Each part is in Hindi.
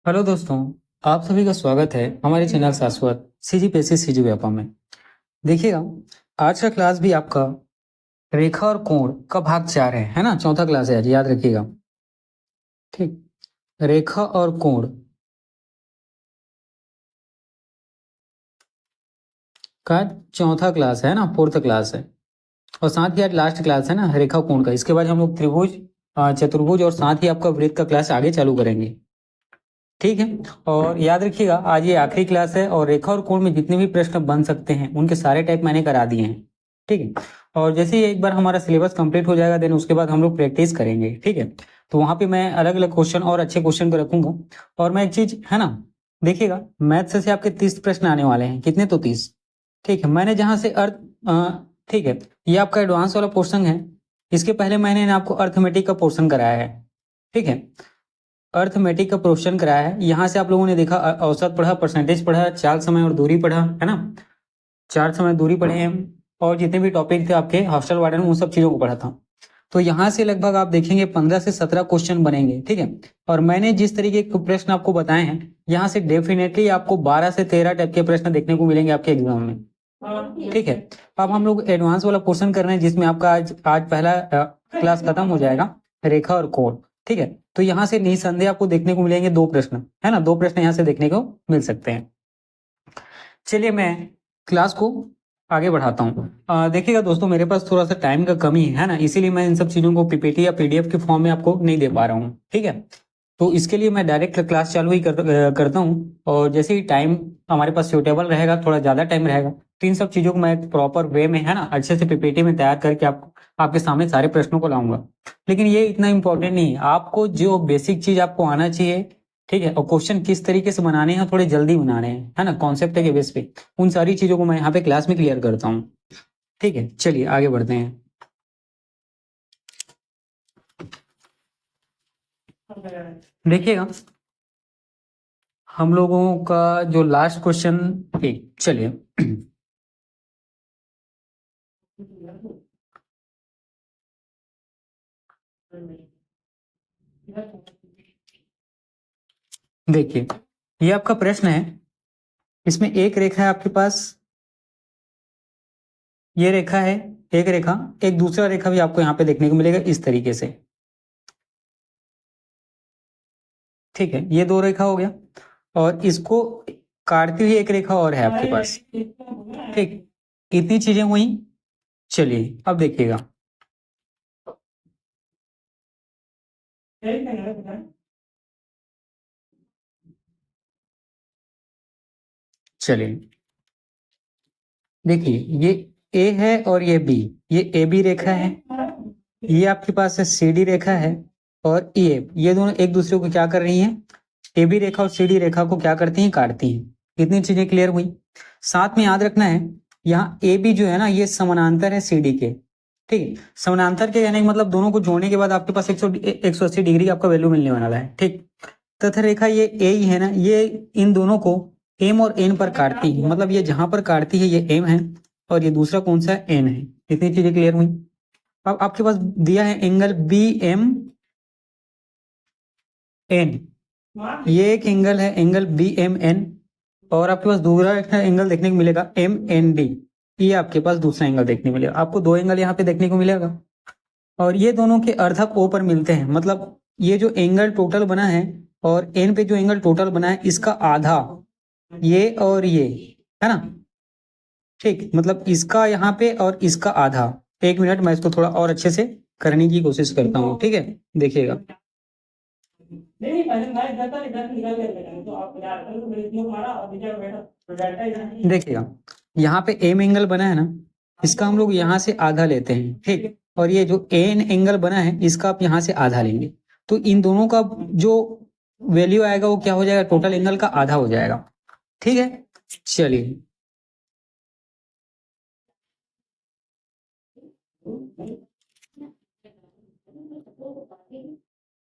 हेलो दोस्तों, आप सभी का स्वागत है हमारे चैनल शाश्वत सीजीपीएससी सीजी व्यापा में। देखिएगा, आज का क्लास भी आपका रेखा और कोण का भाग 4 है ना। चौथा क्लास है आज, याद रखिएगा। ठीक, रेखा और कोण का चौथा क्लास है ना, फोर्थ क्लास है। और साथ ही आज लास्ट क्लास है ना रेखा कोण का। इसके बाद हम लोग त्रिभुज, चतुर्भुज और साथ ही आपका वृत्त का क्लास आगे चालू करेंगे। ठीक है, और याद रखिएगा आज ये आखिरी क्लास है और रेखा और कोण में जितने भी प्रश्न बन सकते हैं उनके सारे टाइप मैंने करा दिए हैं। ठीक है, और जैसे ही एक बार हमारा सिलेबस कंप्लीट हो जाएगा देन उसके बाद हम लोग प्रैक्टिस करेंगे। ठीक है, तो वहां पे मैं अलग अलग क्वेश्चन और अच्छे क्वेश्चन को रखूंगा। और मैं एक चीज है ना, देखिएगा मैथ से आपके 30 प्रश्न आने वाले हैं। कितने? तो 30। ठीक है, मैंने जहां से ठीक है, ये आपका एडवांस वाला पोर्शन है। इसके पहले मैंने आपको अर्थमेटिक का पोर्शन कराया है। ठीक है, अर्थमेटिक का पोर्शन कराया है। यहाँ से आप लोगों ने देखा औसत पढ़ा, परसेंटेज पढ़ा, चाल समय और दूरी पढ़ा है ना। चाल समय दूरी पढ़े हैं और जितने भी टॉपिक थे आपके हॉस्टल वार्डन उन सब चीजों को पढ़ा था। तो यहाँ से लगभग आप देखेंगे 15 से 17 क्वेश्चन बनेंगे। ठीक है, और मैंने जिस तरीके के प्रश्न आपको बताए हैं यहाँ से डेफिनेटली आपको 12 से 13 टाइप के प्रश्न देखने को मिलेंगे आपके एग्जाम में। ठीक है, अब हम लोग एडवांस वाला क्वेश्चन कर रहे हैं जिसमें आपका आज पहला क्लास खत्म हो जाएगा, रेखा और कोण। ठीक है, तो यहाँ से निसंदेह आपको देखने को मिलेंगे 2 प्रश्न, है ना। 2 प्रश्न यहाँ से देखने को मिल सकते हैं। चलिए मैं क्लास को आगे बढ़ाता हूँ। देखिएगा दोस्तों, मेरे पास थोड़ा सा टाइम का कमी है ना, इसीलिए मैं इन सब चीजों को पीपीटी या पीडीएफ के फॉर्म में आपको नहीं दे पा रहा हूँ। ठीक है, तो इसके लिए मैं डायरेक्ट क्लास चालू ही करता हूँ। और जैसे ही टाइम हमारे पास सूटेबल रहेगा, थोड़ा ज्यादा टाइम रहेगा, तो इन सब चीजों को मैं प्रॉपर वे में है ना अच्छे से पीपीटी में तैयार करके आपके सामने सारे प्रश्नों को लाऊंगा। लेकिन ये इतना इंपॉर्टेंट नहीं है, आपको जो बेसिक चीज आपको आना चाहिए। ठीक है, और क्वेश्चन किस तरीके से बनाने हैं, थोड़े जल्दी बनाने हैं, है ना, कॉन्सेप्ट के बेस पे, उन सारी चीजों को मैं यहाँ पे क्लास में क्लियर करता हूँ। ठीक है, चलिए आगे बढ़ते हैं। देखिएगा, हम लोगों का जो लास्ट क्वेश्चन, ठीक चलिए देखिए, ये आपका प्रश्न है। इसमें एक रेखा है आपके पास, ये रेखा है एक रेखा, एक दूसरा रेखा भी आपको यहाँ पे देखने को मिलेगा इस तरीके से। ठीक है, ये 2 रेखा हो गया और इसको काटती हुई एक रेखा और है आपके पास। ठीक, इतनी चीजें हुई। चलिए अब देखिएगा, चलिए देखिए, ये ए है और ये बी, ये ए बी रेखा है। ये आपके पास है सी डी रेखा है और ई एफ, ये दोनों एक दूसरे को क्या कर रही हैं, ए बी रेखा और सी डी रेखा को क्या करती हैं, काटती हैं। इतनी चीजें क्लियर हुई। साथ में याद रखना है, यहाँ ए बी जो है ना ये समानांतर है सी डी के। ठीक है, समानांतर के कहने का मतलब दोनों को जोड़ने के बाद आपके पास 180 डिग्री आपका वैल्यू मिलने वाला है। ठीक, तथा रेखा ये ए ही है ना, ये इन दोनों को एम और एन पर काटती है, मतलब ये जहां पर काटती है ये एम है और ये दूसरा कौन सा है, एन है। इतनी चीजें क्लियर हुई। अब आपके पास दिया है एंगल बी एम एन, ये एक एंगल है एंगल बी एम एन, और आपके पास दूसरा एंगल देखने को मिलेगा एम एन डी। ये आपके पास दूसरा एंगल देखने को मिलेगा। आपको 2 एंगल यहाँ पे देखने को मिलेगा और ये दोनों के अर्धक ओ पर मिलते हैं। मतलब ये जो एंगल टोटल बना है और एन पे जो एंगल टोटल बना है इसका आधा ये और ये, है ना। ठीक, मतलब इसका यहाँ पे और इसका आधा। एक मिनट, मैं इसको थोड़ा और अच्छे से करने की कोशिश करता हूँ। ठीक है, देखिएगा, देखिएगा यहाँ पे एम एंगल बना है ना, इसका हम लोग यहाँ से आधा लेते हैं। ठीक, और ये जो एन एंगल बना है इसका आप यहाँ से आधा लेंगे, तो इन दोनों का जो वैल्यू आएगा वो क्या हो जाएगा, टोटल एंगल का आधा हो जाएगा। ठीक है, चलिए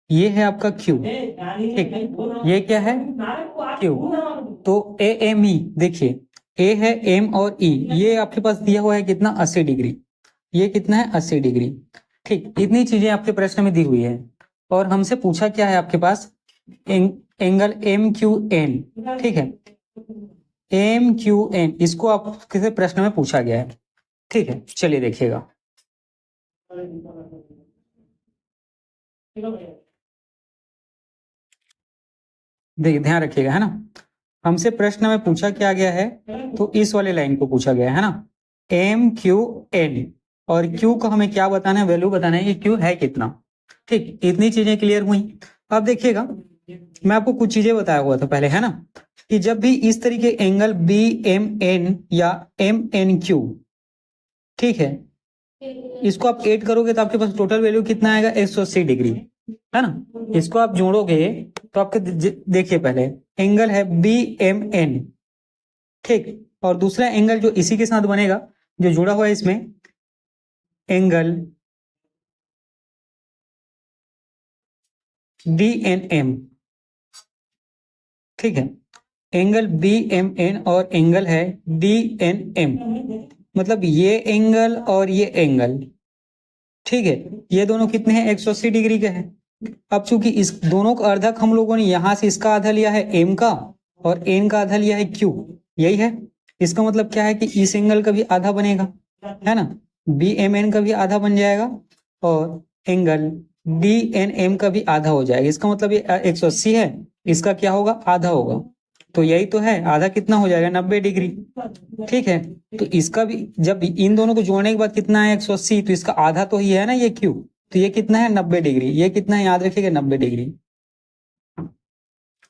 ये है आपका Q। ठीक, ये क्या है, Q। तो ए एम ई, देखिए ए है एम और ई, ये आपके पास दिया हुआ है कितना, 80 डिग्री। ये कितना है, 80 डिग्री। ठीक, इतनी चीजें आपके प्रश्न में दी हुई है और हमसे पूछा क्या है आपके पास, एंगल एम क्यू एन, ठीक है, एम क्यू एन, इसको आप किसी प्रश्न में पूछा गया है, ठीक है। चलिए देखिएगा, देखिए ध्यान रखिएगा, है ना, हमसे प्रश्न में पूछा क्या गया है, तो इस वाले लाइन को पूछा गया है ना, एम क्यू एन, और क्यू को हमें क्या बताना है, वैल्यू बताना है कि क्यू है कितना, ठीक। इतनी चीजें क्लियर हुई। अब देखिएगा, मैं आपको कुछ चीजें बताया हुआ था पहले, है ना, कि जब भी इस तरीके एंगल बी एम एन या एम एन क्यू, ठीक है, इसको आप ऐड करोगे तो आपके पास टोटल वैल्यू कितना आएगा, 180 डिग्री, है ना। इसको आप जोड़ोगे तो आपके देखिए, पहले एंगल है बी एम एन, ठीक, और दूसरा एंगल जो इसी के साथ बनेगा, जो जुड़ा हुआ है इसमें, एंगल डी एन एम, ठीक है, एंगल बी एम एन और एंगल है डी एन एम, मतलब ये एंगल और ये एंगल, ठीक है, ये दोनों कितने हैं, 180 डिग्री के हैं। अब चूंकि इस दोनों का अर्धक हम लोगों ने यहां से इसका आधा लिया है एम का, और एन का आधा लिया है क्यू, यही है। इसका मतलब क्या है कि इस एंगल का भी आधा बनेगा, है ना, बी एम एन का भी आधा बन जाएगा, और एंगल डी एन एम का भी आधा हो जाएगा। इसका मतलब ये 180 है, इसका क्या होगा, आधा होगा, तो यही तो है, आधा कितना हो जाएगा, 90 डिग्री, ठीक है। तो इसका भी जब इन दोनों को जोड़ने के बाद कितना है, 180, तो इसका आधा तो ही है ना ये क्यू, तो ये कितना है, 90 डिग्री, ये कितना है, याद रखिएगा 90 डिग्री,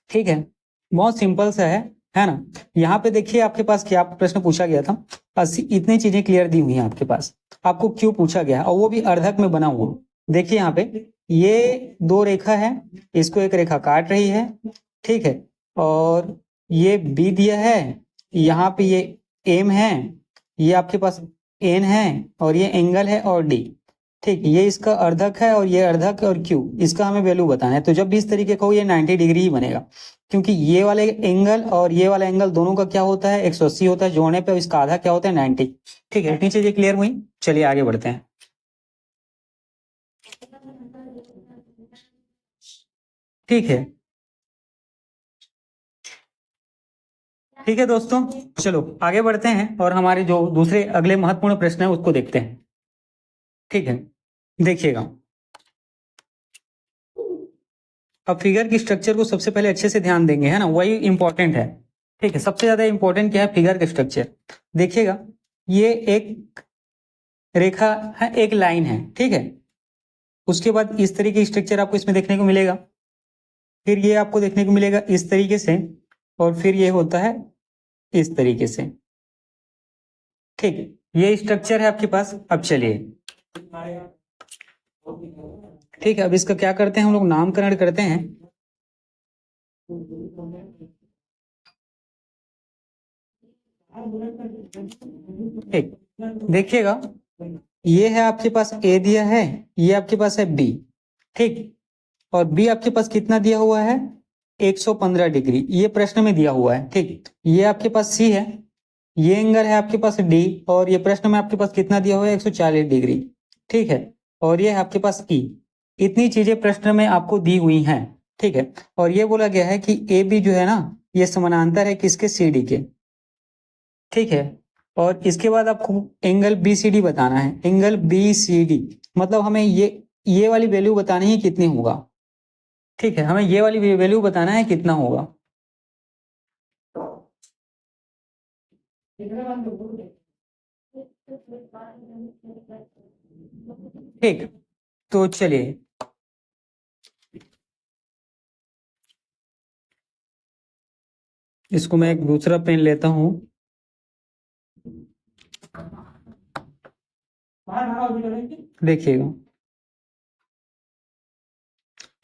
ठीक है। बहुत सिंपल सा है ना। यहाँ पे देखिए आपके पास क्या प्रश्न पूछा गया था, 80, इतनी चीजें क्लियर दी हुई हैं आपके पास, आपको क्यू पूछा गया है, और वो भी अर्धक में बना हुआ। देखिए यहाँ पे ये दो रेखा है, इसको एक रेखा काट रही है, ठीक है, और ये बी दिया है, यहाँ पे ये एम है, ये आपके पास एन है, और ये एंगल है और डी, ठीक, ये इसका अर्धक है और ये अर्धक और क्यू, इसका हमें वैल्यू बताना है। तो जब भी इस तरीके का हो, ये 90 डिग्री ही बनेगा, क्योंकि ये वाले एंगल और ये वाला एंगल दोनों का क्या होता है, 180 होता है, जोड़ने पे इसका आधा क्या होता है, 90, ठीक है। इतनी चीजें क्लियर हुई, चलिए आगे बढ़ते हैं, ठीक है, ठीक है दोस्तों, चलो आगे बढ़ते हैं और हमारे जो दूसरे अगले महत्वपूर्ण प्रश्न है उसको देखते हैं, ठीक है। देखिएगा, अब फिगर की स्ट्रक्चर को सबसे पहले अच्छे से ध्यान देंगे, है ना, वही इंपॉर्टेंट है, ठीक है। सबसे ज्यादा इंपॉर्टेंट क्या है, फिगर का स्ट्रक्चर। देखिएगा, ये एक रेखा है, एक लाइन है, ठीक है, उसके बाद इस तरीके की स्ट्रक्चर आपको इसमें देखने को मिलेगा, फिर ये आपको देखने को मिलेगा इस तरीके से, और फिर ये होता है इस तरीके से, ठीक, ये स्ट्रक्चर है आपके पास। अब चलिए, ठीक है, अब इसका क्या करते हैं हम लोग, नामकरण करते हैं, ठीक। देखिएगा, ये है आपके पास ए दिया है, ये आपके पास है बी, ठीक, और बी आपके पास कितना दिया हुआ है, 115 डिग्री, ये प्रश्न में दिया हुआ है, ठीक। ये आपके पास सी है, ये एंगल है आपके पास डी, और ये प्रश्न में आपके पास कितना दिया हुआ है, 140 डिग्री, ठीक है, और ये है आपके पास ई। इतनी चीजें प्रश्न में आपको दी हुई हैं, ठीक है, और ये बोला गया है कि ए बी जो है ना, ये समानांतर है किसके, सी डी के, ठीक है। और इसके बाद आपको एंगल बी सी डी बताना है, एंगल बी सी डी, मतलब हमें ये वाली वैल्यू बतानी है कितनी होगा, ठीक है, हमें ये वाली वैल्यू बताना है कितना होगा, ठीक। तो चलिए, इसको मैं एक दूसरा पेन लेता हूं, देखिएगा,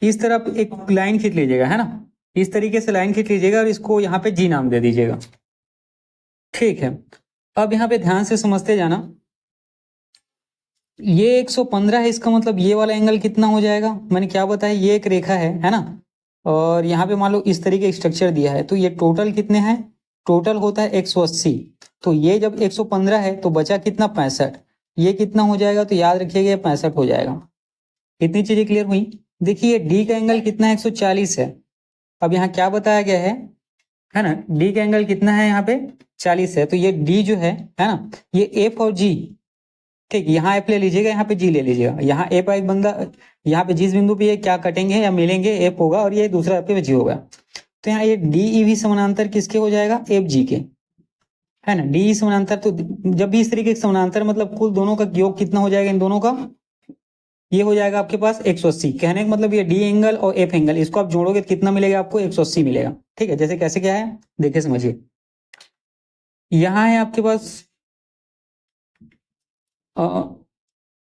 इस तरफ एक लाइन खींच लीजिएगा, है ना, इस तरीके से लाइन खींच लीजिएगा और इसको यहाँ पे जी नाम दे दीजिएगा, ठीक है। अब यहाँ पे ध्यान से समझते जाना, ये 115 है, इसका मतलब ये वाला एंगल कितना हो जाएगा, मैंने क्या बताया, ये एक रेखा है ना, और यहाँ पे मान लो इस तरीके स्ट्रक्चर दिया है, तो ये टोटल कितने हैं, टोटल होता है 180, तो ये जब 115 है तो बचा कितना, 65, ये कितना हो जाएगा, तो याद रखिएगा ये 65 हो जाएगा। इतनी चीजें क्लियर हुई। देखिए डी का एंगल कितना है, 140 है, अब यहाँ क्या बताया गया है ना, डी का एंगल कितना है यहाँ पे 40 है, तो ये डी जो है ना, ये एफ और जी, ठीक, यहाँ एफ ले लीजिएगा, यहाँ पे जी ले लीजिएगा, यहाँ ए पर एक बंदा, यहाँ पे जिस बिंदु पे ये क्या कटेंगे या मिलेंगे एफ होगा और ये दूसरा पे जी होगा, तो यहाँ ये डी ई भी समानांतर किसके हो जाएगा, एफ जी के, है ना, डी ई समानांतर। तो जब भी इस तरीके के समानांतर मतलब कुल दोनों का योग कितना हो जाएगा इन दोनों का, ये हो जाएगा आपके पास 180। कहने का मतलब ये डी एंगल और एफ एंगल इसको आप जोड़ोगे तो कितना मिलेगा आपको, 180 मिलेगा। ठीक है, जैसे कैसे क्या है देखिए समझिए, यहाँ है आपके पास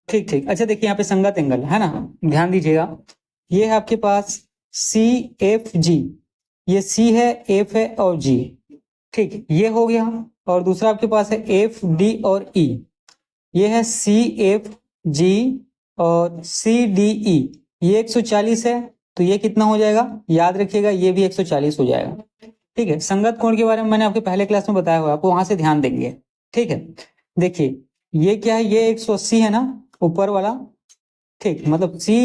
ठीक ठीक, अच्छा देखिए यहाँ पे संगत एंगल है ना, ध्यान दीजिएगा, ये है आपके पास सी एफ जी, ये सी है, एफ है और जी, ठीक, ये हो गया। और दूसरा आपके पास है एफ डी और ई, ये है सी एफ जी और सी डी ई, ये 140 है, तो ये कितना हो जाएगा, याद रखिएगा ये भी 140 हो जाएगा। ठीक है, संगत कोण के बारे में मैंने आपके पहले क्लास में बताया हुआ, आपको वहां से ध्यान देंगे। ठीक है, देखिए ये क्या है, ये 180 है ना ऊपर वाला, ठीक, मतलब सी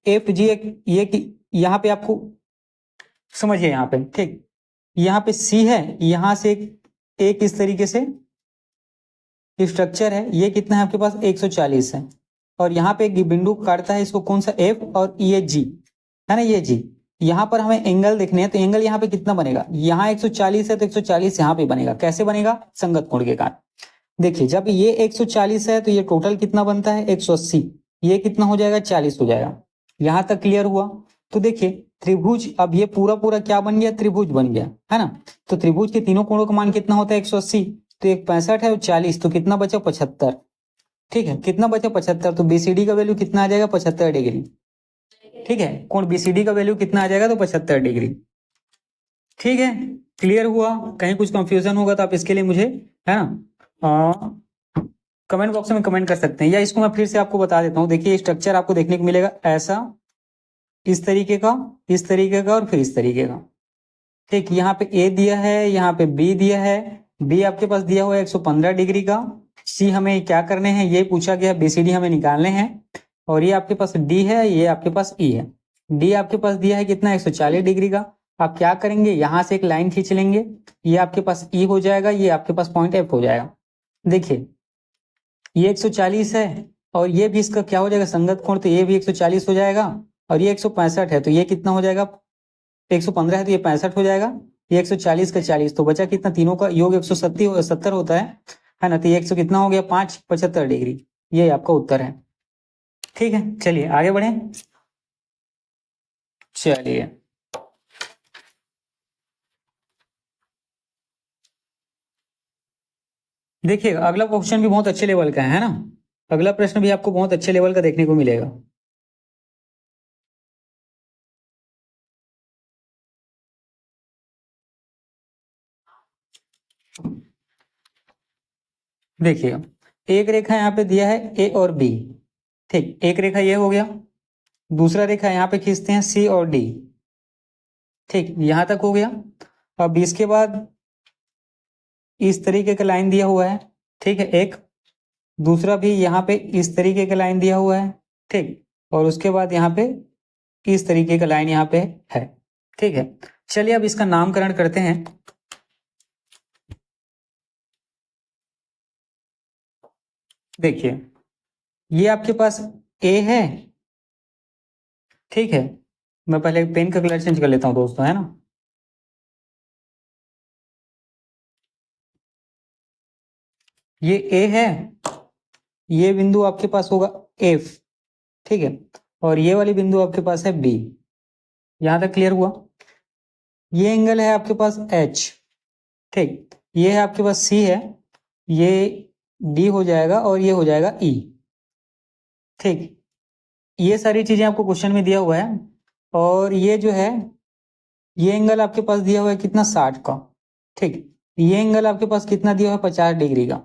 एफ जी, ये यहाँ पे आपको समझिए, यहाँ पे ठीक, यहाँ पे सी है, यहाँ से एक इस तरीके से स्ट्रक्चर है, ये कितना है आपके पास 140 है, और यहाँ पे एक बिंदु काटता है इसको, कौन सा, एफ, और ये जी है ना, ये जी, यहाँ पर हमें एंगल देखने हैं, तो एंगल यहाँ पे कितना बनेगा, यहाँ 140 है तो 140 यहाँ पे बनेगा, कैसे बनेगा, संगत कोण के कारण। देखिए जब ये 140 है तो ये टोटल कितना बनता है 180, ये कितना हो जाएगा 40 हो जाएगा। यहां तक क्लियर हुआ। तो देखिए त्रिभुज, अब ये पूरा पूरा क्या बन गया, त्रिभुज बन गया, है ना। तो त्रिभुज के तीनों कोणों का मान कितना होता है 180, तो एक 65 है और 40, तो कितना बचा 75। ठीक है, कितना बचा 75, तो बीसीडी का वैल्यू कितना आ जाएगा 75 डिग्री। ठीक है, कोण बीसीडी का वैल्यू कितना आ जाएगा, तो 75 डिग्री। ठीक है, क्लियर हुआ, कहीं कुछ कंफ्यूजन होगा तो आप इसके लिए मुझे, है ना, कमेंट बॉक्स में कमेंट कर सकते हैं, या इसको मैं फिर से आपको बता देता हूँ। देखिए स्ट्रक्चर आपको देखने को मिलेगा ऐसा, इस तरीके का, इस तरीके का, और फिर इस तरीके का। ठीक, यहाँ पे ए दिया है, यहाँ पे बी दिया है, बी आपके पास दिया हुआ है 115 डिग्री का, सी हमें क्या करने हैं ये पूछा गया, बीसीडी हमें निकालने हैं, और ये आपके पास डी है, ये आपके पास ई है, डी आपके पास दिया है कितना 140 डिग्री का। आप क्या करेंगे, यहां से एक लाइन खींच लेंगे, ये आपके पास ई हो जाएगा, ये आपके पास पॉइंट एफ हो जाएगा। देखिए ये 140 है, और ये भी इसका क्या हो जाएगा संगत कोण, तो ये भी 140 हो जाएगा, और ये 165 है, तो ये कितना हो जाएगा, 115 है तो ये 65 हो जाएगा, ये 140 का 40, तो बचा कितना, तीनों का योग 170 होता है ना, तो ये 100 कितना हो गया 5, 75 डिग्री, ये आपका उत्तर है। ठीक है, चलिए आगे बढ़े। चलिए देखिए अगला क्वेश्चन भी बहुत अच्छे लेवल का है ना, अगला प्रश्न भी आपको बहुत अच्छे लेवल का देखने को मिलेगा। देखिए एक रेखा यहाँ पे दिया है ए और बी, ठीक, एक रेखा ये हो गया, दूसरा रेखा यहाँ पे खींचते हैं सी और डी, ठीक, यहां तक हो गया। अब इसके बाद इस तरीके का लाइन दिया हुआ है, ठीक है, एक दूसरा भी यहाँ पे इस तरीके का लाइन दिया हुआ है, ठीक, और उसके बाद यहाँ पे इस तरीके का लाइन यहाँ पे है। ठीक है, चलिए अब इसका नामकरण करते हैं। देखिए ये आपके पास ए है, ठीक है, मैं पहले पेन का कलर चेंज कर लेता हूं दोस्तों, है ना। ये ए है, ये बिंदु आपके पास होगा एफ, ठीक है, और ये वाली बिंदु आपके पास है बी, यहां तक क्लियर हुआ। ये एंगल है आपके पास एच, ठीक, ये है आपके पास सी है, ये डी हो जाएगा, और ये हो जाएगा ई, ठीक, ये सारी चीजें आपको क्वेश्चन में दिया हुआ है। और ये जो है, ये एंगल आपके पास दिया हुआ है कितना 60 का, ठीक, ये एंगल आपके पास कितना दिया हुआ है 50 डिग्री का,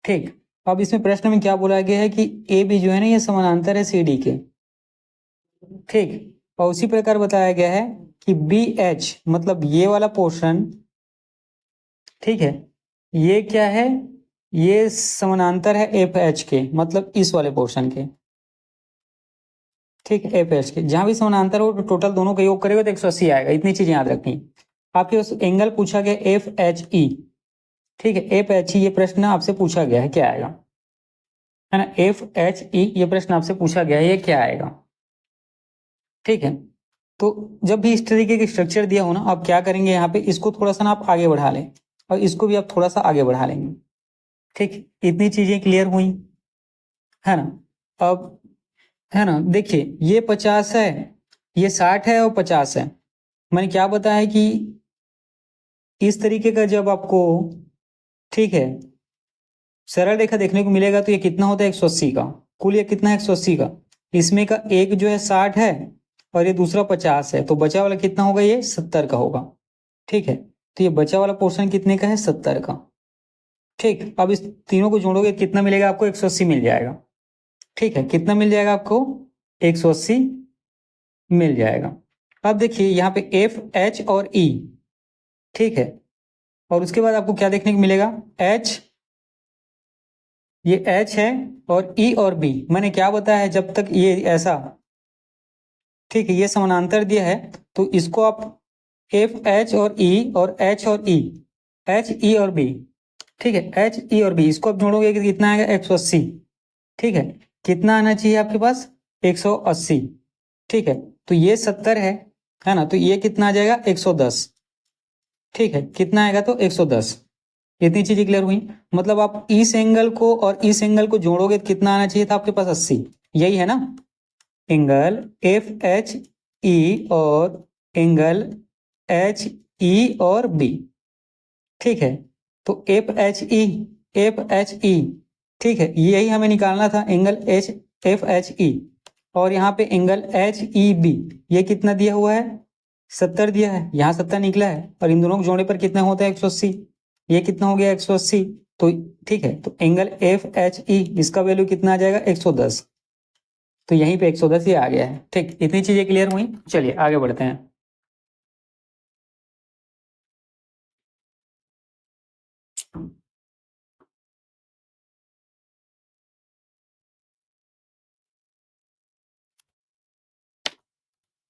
ठीक। अब इसमें प्रश्न में क्या बोला गया है कि ए बी जो है ना ये समानांतर है सी डी के, ठीक, और उसी प्रकार बताया गया है कि बी एच मतलब ये वाला पोर्शन, ठीक है, ये क्या है, ये समानांतर है एफ एच के, मतलब इस वाले पोर्शन के, ठीक है, एफ एच के जहां भी समानांतर हो तो टोटल दोनों का योग करेगा तो 180 आएगा। इतनी चीजें याद रखनी। आपके उस एंगल पूछा गया एफ एच ई, ठीक है, एफ एच ई ये प्रश्न आपसे पूछा गया है, क्या आएगा, है ना, एफ एच ई ये प्रश्न आपसे पूछा गया है, ये क्या आएगा। ठीक है, तो जब भी इस तरीके के स्ट्रक्चर दिया हो ना, आप क्या करेंगे, यहाँ पे इसको थोड़ा सा ना आप आगे बढ़ा लें और इसको भी आप थोड़ा सा आगे बढ़ा लेंगे। ठीक, इतनी चीजें क्लियर हुई, है ना। अब है ना, देखिए ये 50 है, ये 60 है और 50 है। मैंने क्या बताया कि इस तरीके का जब आपको, ठीक है, सरल रेखा देखने को मिलेगा तो ये कितना होता है 180 का, कुल ये कितना है 180 का, इसमें का एक जो है 60 है और ये दूसरा 50 है, तो बचा वाला कितना होगा, ये 70 का होगा। ठीक है, तो ये बचा वाला पोर्शन कितने का है, 70 का। ठीक, अब इस तीनों को जोड़ोगे कितना मिलेगा आपको, 180 मिल जाएगा। ठीक है, कितना मिल जाएगा आपको, 180 मिल जाएगा। अब देखिए यहाँ पे एफ एच और ई, ठीक है, और उसके बाद आपको क्या देखने को मिलेगा, एच, ये एच है और ई और बी। मैंने क्या बताया है, जब तक ये ऐसा, ठीक है, ये समानांतर दिया है तो इसको आप एफ एच और एच और ई, एच ई और बी, ठीक है, एच ई और बी, इसको आप जोड़ोगे कि कितना आएगा 180। ठीक है, कितना आना चाहिए आपके पास, 180। ठीक है, तो ये 70 है ना, तो ये कितना आ जाएगा 110। ठीक है, कितना आएगा तो 110। इतनी चीजें क्लियर हुई, मतलब आप इस एंगल को और इस एंगल को जोड़ोगे तो कितना आना चाहिए था आपके पास, 80। यही है ना, एंगल एफ एच ई और एंगल एच ई और बी। ठीक है, तो F H E, F H E, ठीक है, यही हमें निकालना था, angle H F H E, और यहाँ पे एंगल एच ई बी, ये कितना दिया हुआ है, 70 दिया है, यहाँ 70 निकला है, और इन दोनों को जोड़ने पर कितना होता है 180, ये कितना हो गया 180। तो ठीक है, तो एंगल एफ एच ई इसका वैल्यू कितना आ जाएगा 110, तो यहीं पे 110 ही आ गया है। ठीक, इतनी चीजें क्लियर हुई, चलिए आगे बढ़ते हैं।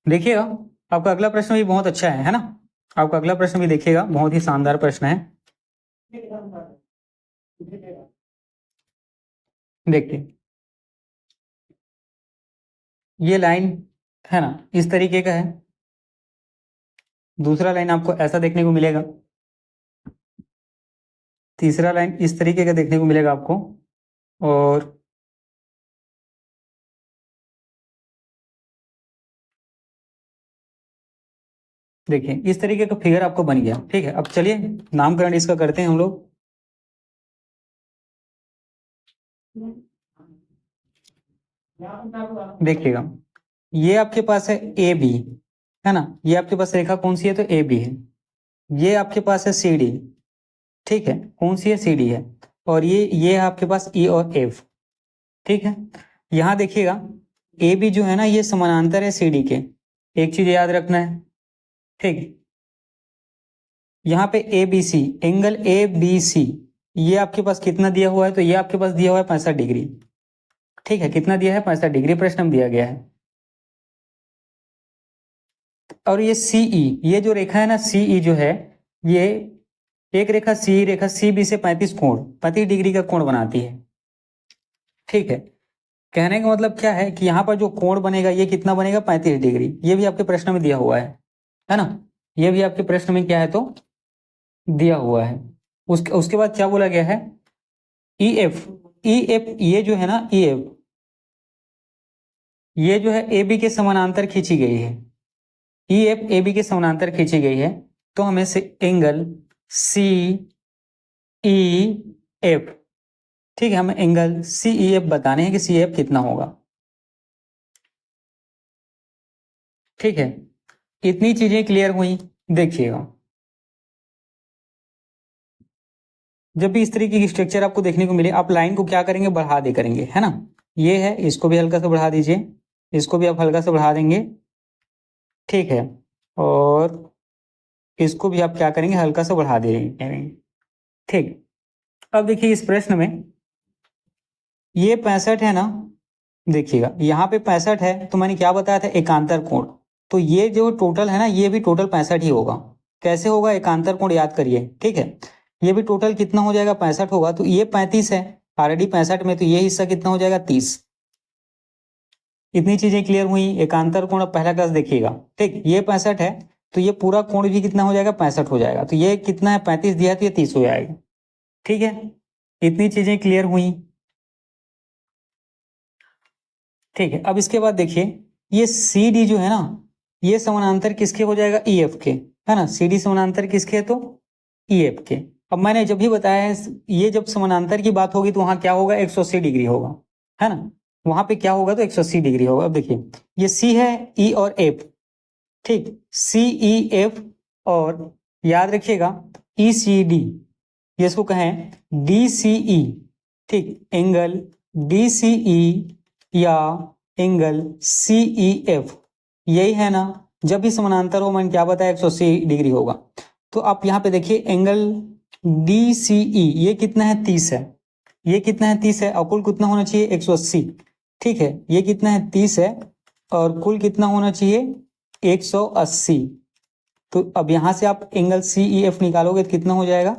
देखिएगा, आपका अगला प्रश्न भी बहुत अच्छा है ना, आपका अगला प्रश्न भी देखिएगा, बहुत ही शानदार प्रश्न है। देखिए ये लाइन है ना, इस तरीके का है, दूसरा लाइन आपको ऐसा देखने को मिलेगा, तीसरा लाइन इस तरीके का देखने को मिलेगा आपको, और देखिए इस तरीके का फिगर आपको बन गया। ठीक है, अब चलिए नामकरण इसका करते हैं हम लोग। देखिएगा, ये आपके पास है ए बी, है ना, ये आपके पास रेखा कौन सी है, तो ए बी है। ये आपके पास है सी डी, ठीक है, कौन सी है, सी डी है, और ये है आपके पास ई और एफ। ठीक है, यहां देखिएगा ए बी जो है ना, ये समानांतर है सी डी के, एक चीज याद रखना है। ठीक, यहाँ पे A B C, angle A B C, ये आपके पास कितना दिया हुआ है, तो ये आपके पास दिया हुआ है 65 डिग्री। ठीक है, कितना दिया है, 65 डिग्री प्रश्न में दिया गया है। और ये सीई, ये जो रेखा है ना सीई जो है, ये एक रेखा सी, रेखा सी बी से 35 डिग्री का कोण बनाती है। ठीक है, कहने का मतलब क्या है कि यहाँ पर जो कोण बनेगा ये कितना बनेगा, 35 डिग्री। ये भी आपके प्रश्न में दिया हुआ है ना, ये भी आपके प्रश्न में क्या है, तो दिया हुआ है। उसके उसके बाद क्या बोला गया है, ई एफ, ई एफ ये जो है ना, ई एफ ये जो है ए बी के समानांतर खींची गई है, ई एफ ए बी के समानांतर खींची गई है, तो हमें से एंगल सी ई एफ, ठीक है, हमें एंगल सी ई एफ बताने हैं कि सी एफ कितना होगा। ठीक है, इतनी चीजें क्लियर हुई। देखिएगा, जब भी इस तरीके की स्ट्रक्चर आपको देखने को मिले, आप लाइन को क्या करेंगे, बढ़ा दे करेंगे, है ना, ये है, इसको भी हल्का सा बढ़ा दीजिए, इसको भी आप हल्का सा बढ़ा देंगे। ठीक है, और इसको भी आप क्या करेंगे, हल्का सा बढ़ा देंगे। ठीक, अब देखिए इस प्रश्न में ये 65 है ना, देखिएगा यहाँ पे 65 है, तो मैंने क्या बताया था, एकांतर कोण। तो ये जो टोटल है ना, ये भी टोटल 65 ही होगा। कैसे होगा, एकांतर कोण याद करिए, ठीक है। ये भी टोटल कितना हो जाएगा, 65 होगा। तो ये 35 है ऑलरेडी 65 में, तो ये हिस्सा कितना हो जाएगा, 30। इतनी चीजें क्लियर हुई। एकांतर कोण अब पहला क्लास देखिएगा, ठीक। ये 65 है, तो ये पूरा कोण भी कितना हो जाएगा, 65 हो जाएगा। तो ये कितना है, 35 दिया है, तो ये 30 हो जाएगा, ठीक है। इतनी चीजें क्लियर हुई, ठीक है। अब इसके बाद देखिए, ये सी डी जो है ना, ये समानांतर किसके हो जाएगा, ई एफ के, है ना। सी डी समानांतर किसके है, तो ई एफ के। अब मैंने जब भी बताया है, ये जब समानांतर की बात होगी तो वहां क्या होगा, 180 डिग्री होगा, है ना। वहां पे क्या होगा, तो 180 डिग्री होगा। अब देखिए, ये सी है, ई और एफ, ठीक। सी ई एफ, और याद रखिएगा ई सी डी, ये इसको कहें डी सी ई, ठीक। एंगल डी सी ई या एंगल सी ई एफ, यही है ना। जब भी समानांतर हो, मैंने क्या बताया, 180 डिग्री होगा। तो आप यहाँ पे देखिए, एंगल डी सी ई ये कितना है, 30 है। ये कितना है, 30 है, और कुल कितना होना चाहिए, 180, ठीक है। ये कितना है, 30 है, और कुल कितना होना चाहिए, 180। तो अब यहां से आप एंगल सी ई एफ निकालोगे तो कितना हो जाएगा,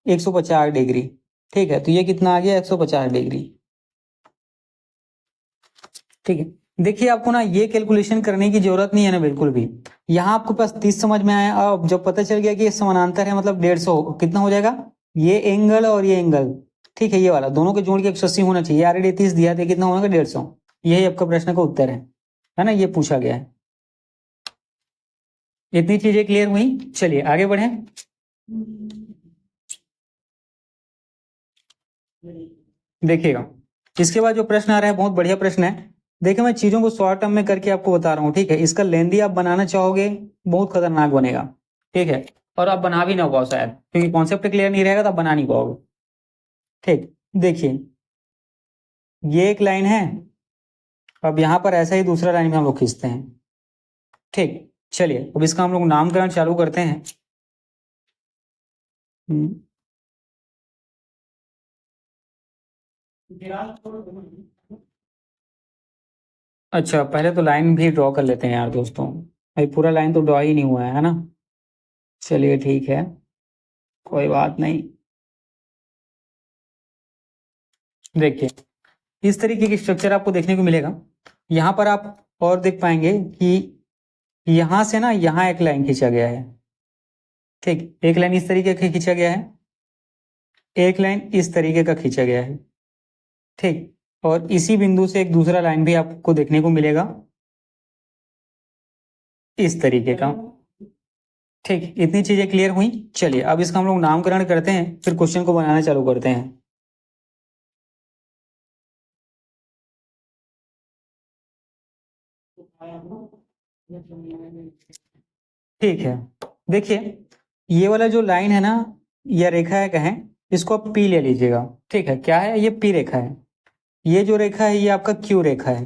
150 डिग्री, ठीक है। तो ये कितना आ गया, 150 डिग्री, ठीक है। देखिए, आपको ना ये कैलकुलेशन करने की जरूरत नहीं है ना, बिल्कुल भी। यहाँ आपको पास 30 समझ में आया। अब जब पता चल गया कि ये समानांतर है, मतलब 150 कितना हो जाएगा, ये एंगल और ये एंगल, ठीक है, ये वाला दोनों के जोड़ के 180 होना चाहिए। ऑलरेडी 30 दिया था, कितना होगा, 150। यही आपका प्रश्न का उत्तर है ना, ये पूछा गया है। इतनी चीजें क्लियर हुई, चलिए आगे बढ़े। देखिएगा, इसके बाद जो प्रश्न आ रहा है, बहुत बढ़िया प्रश्न है। देखिए, मैं चीजों को शॉर्ट टर्म में करके आपको बता रहा हूँ, ठीक है। इसका लेंदी आप बनाना चाहोगे, बहुत खतरनाक बनेगा, ठीक है। और आप बना भी ना पाओ शायद, क्योंकि कॉन्सेप्ट क्लियर नहीं रहेगा तो आप बना नहीं पाओगे, ठीक। देखिए, ये एक लाइन है। अब यहाँ पर ऐसा ही दूसरा लाइन भी हम लोग खींचते हैं, ठीक। चलिए, अब इसका हम लोग नामकरण चालू करते हैं। हम्म। अच्छा, पहले तो लाइन भी ड्रॉ कर लेते हैं यार दोस्तों। भाई पूरा लाइन तो ड्रॉ ही नहीं हुआ है ना। चलिए ठीक है, कोई बात नहीं। देखिए, इस तरीके की स्ट्रक्चर आपको देखने को मिलेगा। यहाँ पर आप और देख पाएंगे कि यहाँ से ना, यहाँ एक लाइन खींचा गया है, ठीक। एक लाइन इस तरीके का खींचा गया है, एक लाइन इस तरीके का खींचा गया है, ठीक। और इसी बिंदु से एक दूसरा लाइन भी आपको देखने को मिलेगा, इस तरीके का, ठीक। इतनी चीजें क्लियर हुई। चलिए, अब इसका हम लोग नामकरण करते हैं, फिर क्वेश्चन को बनाना चालू करते हैं। ठीक है, देखिए, ये वाला जो लाइन है ना, या रेखा है कहें, इसको आप पी ले लीजिएगा, ठीक है। क्या है, ये पी रेखा है। ये जो रेखा है, ये आपका क्यू रेखा है,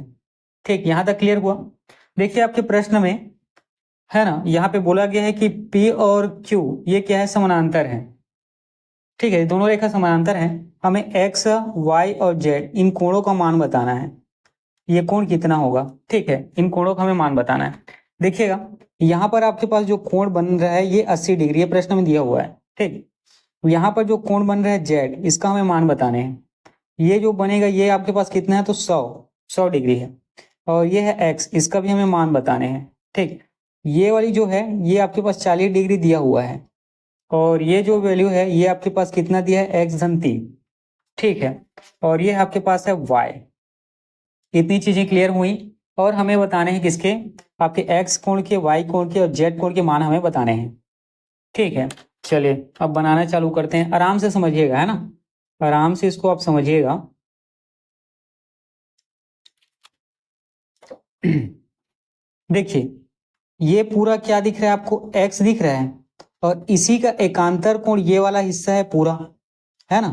ठीक। यहां तक क्लियर हुआ। देखिए, आपके प्रश्न में है ना, यहाँ पे बोला गया है कि पी और क्यू ये क्या है, समानांतर है, ठीक है। दोनों रेखा समानांतर है। हमें एक्स, वाई और जेड इन कोणों का मान बताना है। ये कोण कितना होगा, ठीक है। इन कोणों का हमें मान बताना है। देखिएगा, यहाँ पर आपके पास जो कोण बन रहा है, ये 80 डिग्री, ये प्रश्न में दिया हुआ है, ठीक। यहाँ पर जो कोण बन रहा है जेड, इसका हमें मान बताने हैं। ये जो बनेगा, ये आपके पास कितना है, तो 100 डिग्री है। और ये है एक्स, इसका भी हमें मान बताने हैं, ठीक। ये वाली जो है, ये आपके पास 40 डिग्री दिया हुआ है। और ये जो वैल्यू है, ये आपके पास कितना दिया है, x3, ठीक है। और ये आपके पास है y। इतनी चीजें क्लियर हुई। और हमें बताने हैं किसके, आपके x कोण के, y कोण के और z कोण के मान हमें बताने हैं, ठीक है। चलिए, अब बनाना चालू करते हैं। आराम से समझिएगा, है ना, आराम से इसको आप समझिएगा। देखिए, ये पूरा क्या दिख रहा है आपको, x दिख रहा है। और इसी का एकांतर कोण ये वाला हिस्सा है पूरा, है ना।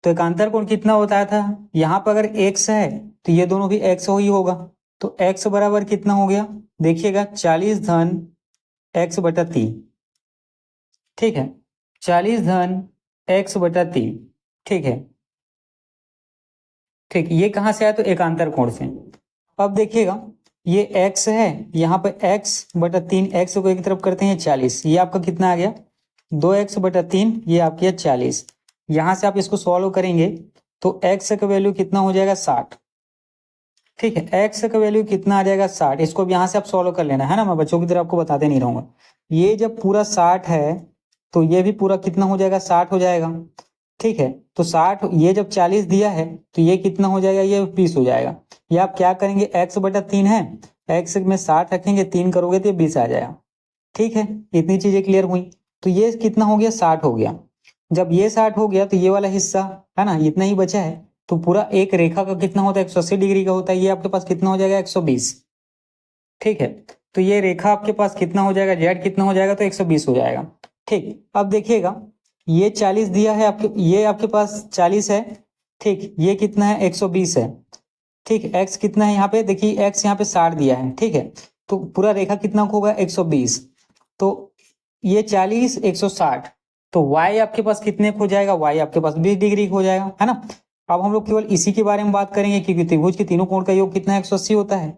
तो एकांतर कोण कितना बताया था, यहाँ पर अगर x है तो ये दोनों भी x ही होगा। तो x बराबर कितना हो गया, देखिएगा, 40 धन x/3, ठीक है। 40 धन x/3, ठीक है। ठीक, ये कहाँ से आया? तो एकांतर कोण से। अब देखिएगा ये x है, यहाँ पे x/3, x को एक तरफ करते हैं 40, ये आपका कितना आ गया? 2x/3, ये आपकी है 40। यहाँ से आप इसको सॉल्व करेंगे तो x का वैल्यू कितना हो जाएगा? 60। ठीक है, x का वैल्यू कितना आ जाएगा? 60। इसको अब यहाँ से आप सॉल्व कर लेना है ना, मैं बच्चों की तरह आपको बताते नहीं रहूंगा। ये जब पूरा 60 है तो ये भी पूरा कितना हो जाएगा? 60 हो जाएगा। ठीक है, तो 60, ये जब 40 दिया है तो ये कितना हो जाएगा? ये 20 हो जाएगा। ये आप क्या करेंगे? x/3 है, x में 60 रखेंगे, 3 करोगे तो ये 20 आ जाएगा। ठीक है, इतनी चीजें क्लियर हुई। तो ये कितना हो गया? 60 हो गया। जब ये 60 हो गया तो ये वाला हिस्सा है ना, इतना ही बचा है। तो पूरा एक रेखा का कितना होता है? 180 डिग्री का होता है। ये आपके पास कितना हो जाएगा? 120। ठीक है, तो ये रेखा आपके पास कितना हो जाएगा? जेड कितना हो जाएगा? तो 120 हो जाएगा। ठीक, अब देखिएगा ये 40 दिया है आपके, ये आपके पास 40 है। ठीक, ये कितना है? 120 है। ठीक, x कितना है यहाँ पे? देखिए x यहाँ पे 60 दिया है। ठीक है, तो पूरा रेखा कितना होगा? 120। तो ये 40, 160, तो y आपके पास कितने हो जाएगा? y आपके पास 20 डिग्री हो जाएगा, है ना। अब हम लोग केवल इसी के बारे में बात करेंगे क्योंकि त्रिभुज के तीनों कोण का योग कितना है? 180 होता है।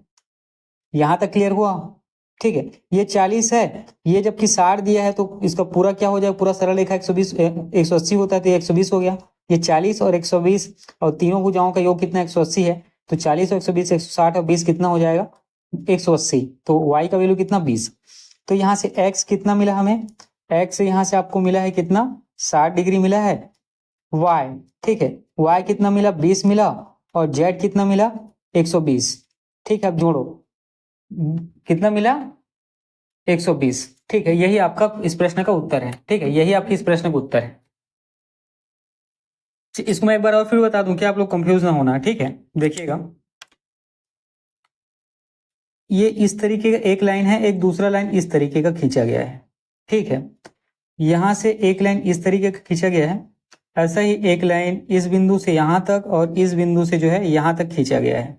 यहां तक क्लियर हुआ? ठीक है, ये 40 है, ये जबकि 60 दिया है तो इसका पूरा क्या हो जाएगा? पूरा सरल रेखा 120, 180 होता है तो 120 हो गया। ये 40 और 120 और तीनों भुजाओं का योग कितना? 180 है। तो 40 और 120, 160 और 20 कितना हो जाएगा? 180। तो y का वैल्यू कितना? 20। तो यहाँ से x कितना मिला हमें? x यहाँ से आपको मिला है कितना? 60 डिग्री मिला है। y, ठीक है, y कितना मिला? 20 मिला। और z कितना मिला? 120। ठीक है, अब जोड़ो, कितना मिला? 120। ठीक है, यही आपका इस प्रश्न का उत्तर है। ठीक है, यही आपकी इस प्रश्न का उत्तर है। इसको मैं एक बार और फिर बता दूं कि आप लोग कंफ्यूज ना होना। ठीक है, देखिएगा ये इस तरीके का एक लाइन है, एक दूसरा लाइन इस तरीके का खींचा गया है। ठीक है, यहां से एक लाइन इस तरीके का खींचा गया है, ऐसा ही एक लाइन इस बिंदु से यहां तक और इस बिंदु से जो है यहां तक खींचा गया है।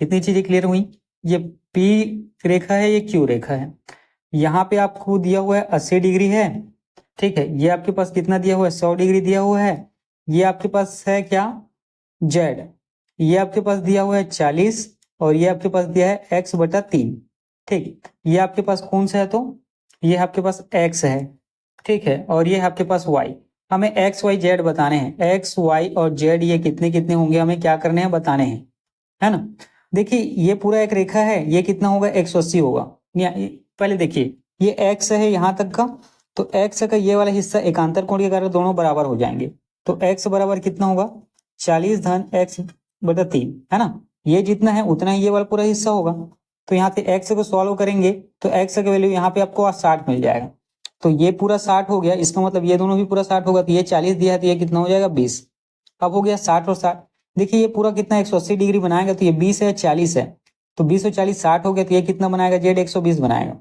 इतनी चीजें क्लियर हुई। ये P रेखा है, ये Q रेखा है। यहाँ पे आपको दिया हुआ है 80 डिग्री है। ठीक है, ये आपके पास कितना दिया हुआ है? 100 डिग्री दिया हुआ है। ये आपके पास है क्या? Z। ये आपके पास दिया हुआ है 40 और ये आपके पास दिया है x/3। ठीक, ये आपके पास कौन सा है? तो ये आपके पास x है। ठीक है, और ये आपके पास y। हमें x y z बताने हैं। x y और z ये कितने कितने होंगे हमें क्या करने हैं? बताने हैं, है ना। देखिए ये पूरा एक रेखा है, ये कितना होगा? 180 होगा। पहले देखिए ये x है यहाँ तक का, तो x का ये वाला हिस्सा एकांतर कोण के कारण दोनों बराबर हो जाएंगे। तो x बराबर कितना होगा? 40 धन x/3, है ना। ये जितना है उतना ही ये वाला पूरा हिस्सा होगा। तो यहाँ से x को सॉल्व करेंगे तो x का वैल्यू यहाँ पे आपको 60 मिल जाएगा। तो ये पूरा 60 हो गया, इसका मतलब ये दोनों भी पूरा 60 होगा। तो ये 40 दिया है तो ये कितना हो जाएगा? 20। अब हो गया 60 और 60। देखिए ये पूरा कितना 180 डिग्री बनाएगा, तो ये 20 है, 40 है, तो 20 और 40 60 हो गया। तो ये कितना बनाएगा? जेड 120 बनाएगा।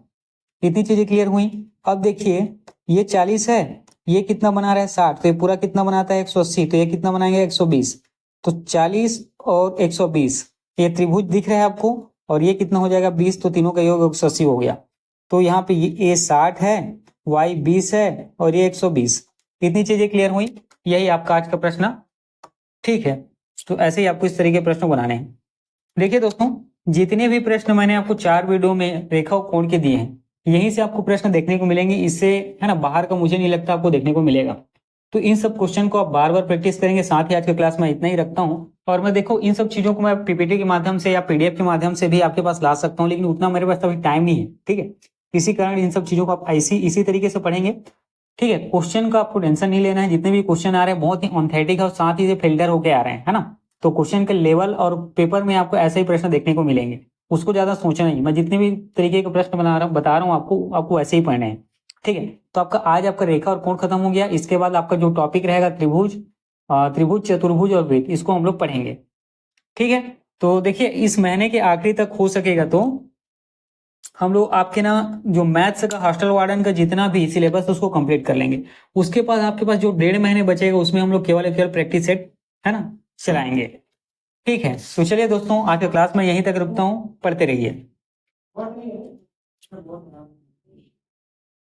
इतनी चीजें क्लियर हुई। अब देखिए ये 40 है, ये कितना बना रहा है? 60, तो ये पूरा कितना बनाता है? 180, तो ये कितना बनाएगा? 120। तो 40 और 120 ये त्रिभुज दिख रहा है आपको, और ये कितना हो जाएगा? 20। तो तीनों का योग 180 हो गया। तो यहाँ पे ये 60 है, y 20 है और ये 120। इतनी चीजें क्लियर हुई। यही आपका आज का प्रश्न। ठीक है, तो ऐसे ही आपको इस तरीके के प्रश्न बनाने हैं। देखिए दोस्तों, जितने भी प्रश्न मैंने आपको 4 वीडियो में रेखा और कोण के दिए हैं, यहीं से आपको प्रश्न देखने को मिलेंगे। इससे है ना बाहर का मुझे नहीं लगता आपको देखने को मिलेगा। तो इन सब क्वेश्चन को आप बार बार प्रैक्टिस करेंगे। साथ ही आज की क्लास में इतना ही रखता हूँ। और मैं देखो इन सब चीजों को मैं पीपीटी के माध्यम से या पीडीएफ के माध्यम से भी आपके पास ला सकता हूँ, लेकिन उतना मेरे पास अभी टाइम नहीं है। ठीक है, इसी कारण इन सब चीजों को आप इसी तरीके से पढ़ेंगे। ठीक है, क्वेश्चन का आपको टेंशन नहीं लेना है। जितने भी क्वेश्चन आ रहे हैं बहुत ही ऑथेंटिक है और साथ ही से फिल्टर होके आ रहे हैं, है ना। तो क्वेश्चन के लेवल और पेपर में आपको ऐसे ही प्रश्न देखने को मिलेंगे। उसको ज्यादा सोचना नहीं। मैं जितने भी तरीके के प्रश्न बता रहा हूँ आपको ऐसे ही पढ़ने हैं। ठीक है, तो आज आपका रेखा और कोण खत्म हो गया। इसके बाद आपका जो टॉपिक रहेगा त्रिभुज, चतुर्भुज और वृत्त, इसको हम लोग पढ़ेंगे। ठीक है, तो देखिए इस महीने के आखिरी तक हो सकेगा तो हम लोग आपके ना जो मैथ्स का हॉस्टल वार्डन का जितना भी सिलेबस उसको कंप्लीट कर लेंगे। उसके बाद आपके पास जो 1.5 महीने बचेगा उसमें हम लोग केवल प्रैक्टिस सेट है ना चलाएंगे। ठीक है, तो चलिए दोस्तों आज के क्लास में यहीं तक रुकता हूँ। पढ़ते रहिए।